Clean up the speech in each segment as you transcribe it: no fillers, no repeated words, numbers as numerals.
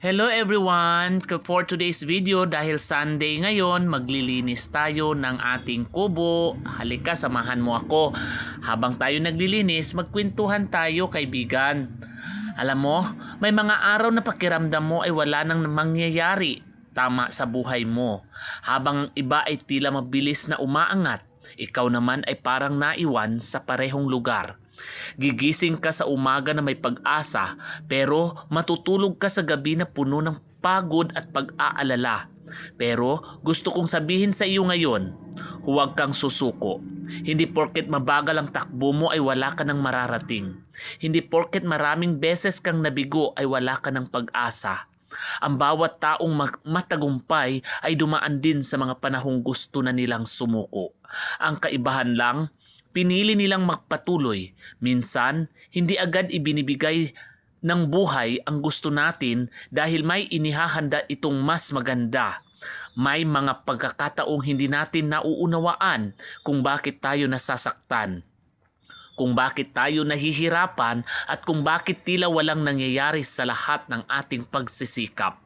Hello everyone! For today's video, dahil Sunday ngayon, maglilinis tayo ng ating kubo. Halika, samahan mo ako. Habang tayo naglilinis, magkwentuhan tayo, kaibigan. Alam mo, may mga araw na pakiramdam mo ay wala nang mangyayari tama sa buhay mo. Habang iba ay tila mabilis na umaangat, ikaw naman ay parang naiwan sa parehong lugar. Gigising ka sa umaga na may pag-asa, pero matutulog ka sa gabi na puno ng pagod at pag-aalala. Pero gusto kong sabihin sa iyo ngayon, huwag kang susuko. Hindi porket mabagal ang takbo mo ay wala ka ng mararating. Hindi porket maraming beses kang nabigo ay wala ka ng pag-asa. Ang bawat taong matagumpay ay dumaan din sa mga panahong gusto na nilang sumuko. Ang kaibahan lang, pinili nilang magpatuloy. Minsan, hindi agad ibinibigay ng buhay ang gusto natin dahil may inihahanda itong mas maganda. May mga pagkakataong hindi natin nauunawaan kung bakit tayo nasasaktan, kung bakit tayo nahihirapan at kung bakit tila walang nangyayari sa lahat ng ating pagsisikap.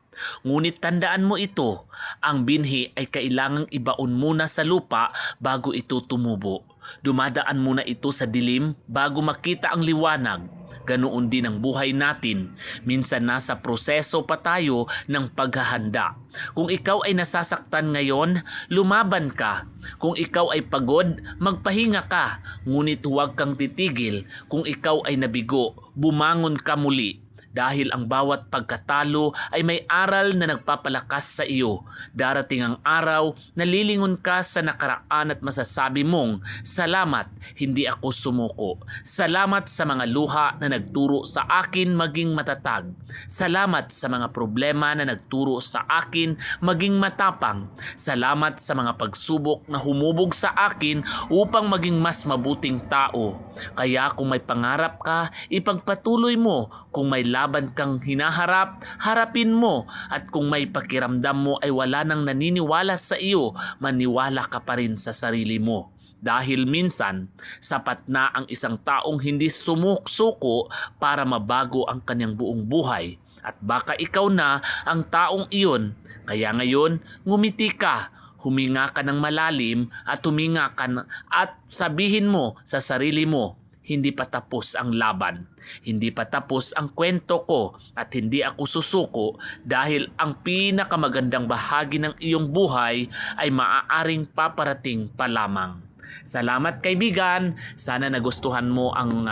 Ngunit tandaan mo ito, ang binhi ay kailangang ibaon muna sa lupa bago ito tumubo. Dumadaan muna ito sa dilim bago makita ang liwanag. Ganoon din ang buhay natin. Minsan nasa proseso pa tayo ng paghahanda. Kung ikaw ay nasasaktan ngayon, lumaban ka. Kung ikaw ay pagod, magpahinga ka. Ngunit huwag kang titigil. Kung ikaw ay nabigo, bumangon ka muli. Dahil ang bawat pagkatalo ay may aral na nagpapalakas sa iyo. Darating ang araw na lilingon ka sa nakaraan at masasabi mong, salamat, hindi ako sumuko. Salamat sa mga luha na nagturo sa akin maging matatag. Salamat sa mga problema na nagturo sa akin maging matapang. Salamat sa mga pagsubok na humubog sa akin upang maging mas mabuting tao. Kaya kung may pangarap ka, ipagpatuloy mo. Kung may laban kang hinaharap, harapin mo. At kung may pakiramdam mo ay wala nang naniniwala sa iyo, maniwala ka pa rin sa sarili mo. Dahil minsan, sapat na ang isang taong hindi sumusuko para mabago ang kanyang buong buhay. At baka ikaw na ang taong iyon. Kaya ngayon, ngumiti ka. Huminga ka ng malalim at huminga ka at sabihin mo sa sarili mo, hindi pa tapos ang laban. Hindi pa tapos ang kwento ko at hindi ako susuko dahil ang pinakamagandang bahagi ng iyong buhay ay maaaring paparating pa lamang. Salamat kaibigan. Sana nagustuhan mo ang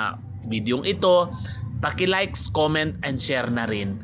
videong ito. Paki-likes, comment and share na rin.